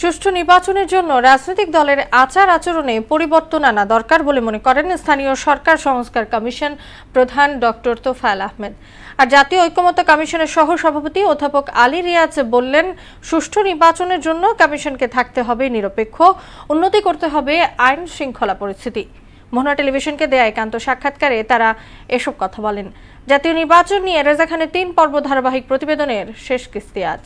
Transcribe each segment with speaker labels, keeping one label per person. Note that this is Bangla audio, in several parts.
Speaker 1: সুষ্ঠু নির্বাচনের জন্য রাজনৈতিক দলের আচার আচরণে পরিবর্তন আনা দরকার বলে মনে করেন স্থানীয় সরকার সংস্কার কমিশন প্রধান ডক্টর তোফায়েল আহমেদ। আর জাতীয় ঐকমত্য কমিশনের সহ সভাপতি অধ্যাপক আলী রিয়াজ বললেন, সুষ্ঠু নির্বাচনের জন্য কমিশনকে থাকতে হবে নিরপেক্ষ, উন্নতি করতে হবে আইন শৃঙ্খলা পরিস্থিতি। মোহনা টেলিভিশনকে দেয়া একান্ত সাক্ষাৎকারে তারা এসব কথা বলেন। জাতীয় নির্বাচন নিয়ে রেজা খানের 3 পর্ব ধারাবাহিক প্রতিবেদনের শেষ কিস্তি আজ।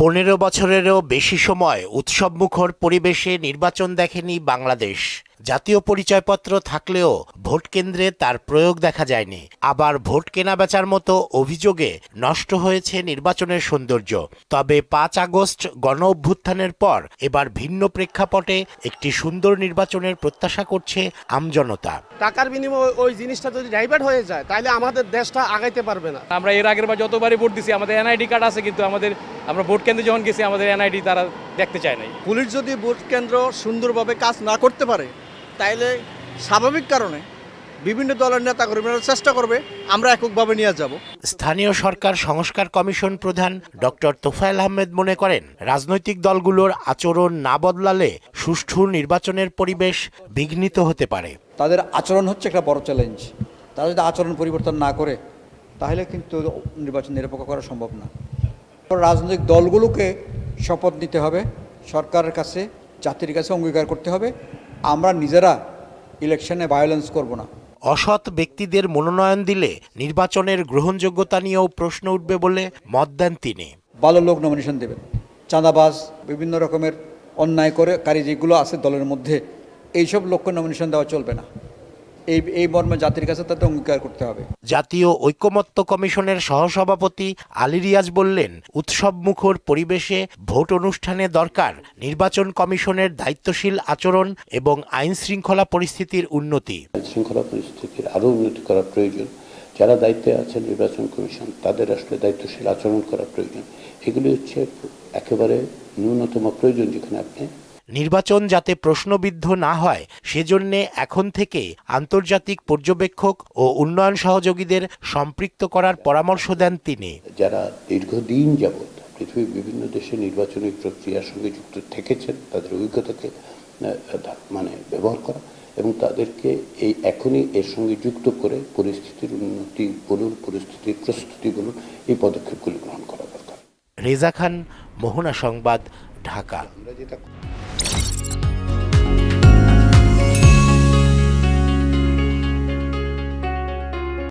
Speaker 2: 15 বছরেরও বেশি সময় উৎসবমুখর পরিবেশে নির্বাচন দেখেনি বাংলাদেশ। জাতীয় পরিচয়পত্র থাকলেও ভোট কেন্দ্রে তার প্রয়োগ দেখা যায়নি। আবার ভোট কেনাবেচার মতো অভিযোগে নষ্ট হয়েছে নির্বাচনের সৌন্দর্য। তবে 5 আগস্ট গণ অভ্যুত্থানের পর এবার ভিন্ন প্রেক্ষাপটে একটি সুন্দর নির্বাচনের প্রত্যাশা করছে আমজনতা।
Speaker 3: টাকার বিনিময়ে ওই জিনিসটা যদি ডাইভার্ট হয়ে যায় তাহলে আমাদের দেশটা আগাইতে পারবে না।
Speaker 4: আমরা এর আগের বার যতবারই ভোট দিছি আমাদের এনআইডি কার্ড আছে, কিন্তু আমরা ভোট কেন্দ্রে যখন গেছি আমাদের এনআইডি তারা দেখতে চায় নাই।
Speaker 5: পুলিশ যদি ভোট কেন্দ্র সুন্দরভাবে কাজ না করতে পারে তাইলে স্বাভাবিক কারণে বিভিন্ন দলের নেতাকর্মীরা চেষ্টা করবে, আমরা এককভাবে নিয়ে যাব।
Speaker 2: স্থানীয় সরকার সংস্কার কমিশন প্রধান ডক্টর তোফায়েল আহমেদ মনে করেন, রাজনৈতিক দলগুলোর আচরণ না বদলালে সুষ্ঠু নির্বাচনের পরিবেশ বিঘ্নিত হতে পারে।
Speaker 6: তাদের আচরণ হচ্ছে একটা বড় চ্যালেঞ্জ। তারা যদি আচরণ পরিবর্তন না করে তাহলে কিন্তু নির্বাচন নিরপেক্ষ করা সম্ভব না। রাজনৈতিক দলগুলোকে শপথ নিতে হবে, সরকারের কাছে, জাতির কাছে অঙ্গীকার করতে হবে, আমরা নিজেরা ইলেকশনে ভায়োলেন্স করব না।
Speaker 2: অসৎ ব্যক্তিদের মনোনয়ন দিলে নির্বাচনের গ্রহণযোগ্যতা নিয়েও প্রশ্ন উঠবে বলে মত দেন তিনি।
Speaker 6: ভালো লোক নমিনেশন দেবেন, চাঁদাবাজ বিভিন্ন রকমের অন্যায় করে কারি যেগুলো আছে দলের মধ্যে, এইসব লোককে নমিনেশন দেওয়া চলবে না। এই মর্মে জাতির কাছে তাতে অঙ্গীকার করতে হবে।
Speaker 2: জাতীয় ঐকমত্য কমিশনের সহসভাপতি আলী রিয়াজ বললেন, উৎসবমুখর পরিবেশে ভোট অনুষ্ঠানে দরকার নির্বাচন কমিশনের দায়িত্বশীল আচরণ এবং আইন শৃঙ্খলা পরিস্থিতির উন্নতি।
Speaker 7: শৃঙ্খলা পরিস্থিতির আরও উন্নতি করা প্রয়োজন। যারা দায়িত্বে আছেন নির্বাচন কমিশন, তাদের আসলে দায়িত্বশীল আচরণ করা প্রয়োজন। এগুলি হচ্ছে একেবারে ন্যূনতম প্রয়োজন। যেখানে আপনি
Speaker 2: নির্বাচন যাতে প্রশ্নবিদ্ধ না হয় সেজন্য এখন থেকে আন্তর্জাতিক পর্যবেক্ষক ও উন্নয়ন সহযোগীদের সম্পৃক্ত করার পরামর্শ দেন তিনি।
Speaker 7: যারা দীর্ঘদিন যাবৎ পৃথিবীর বিভিন্ন দেশে নির্বাচনী প্রক্রিয়ার সঙ্গে যুক্ত থেকেছেন, তাদের অভিজ্ঞতাকে ব্যবহার করা এবং তাদেরকে এখনই এর সঙ্গে যুক্ত করে পরিস্থিতির উন্নতি বলুন, পরিস্থিতির প্রস্তুতি বলুন, এই পদক্ষেপগুলি গ্রহণ করা দরকার।
Speaker 2: রেজা খান, মোহনা সংবাদ, ঢাকা।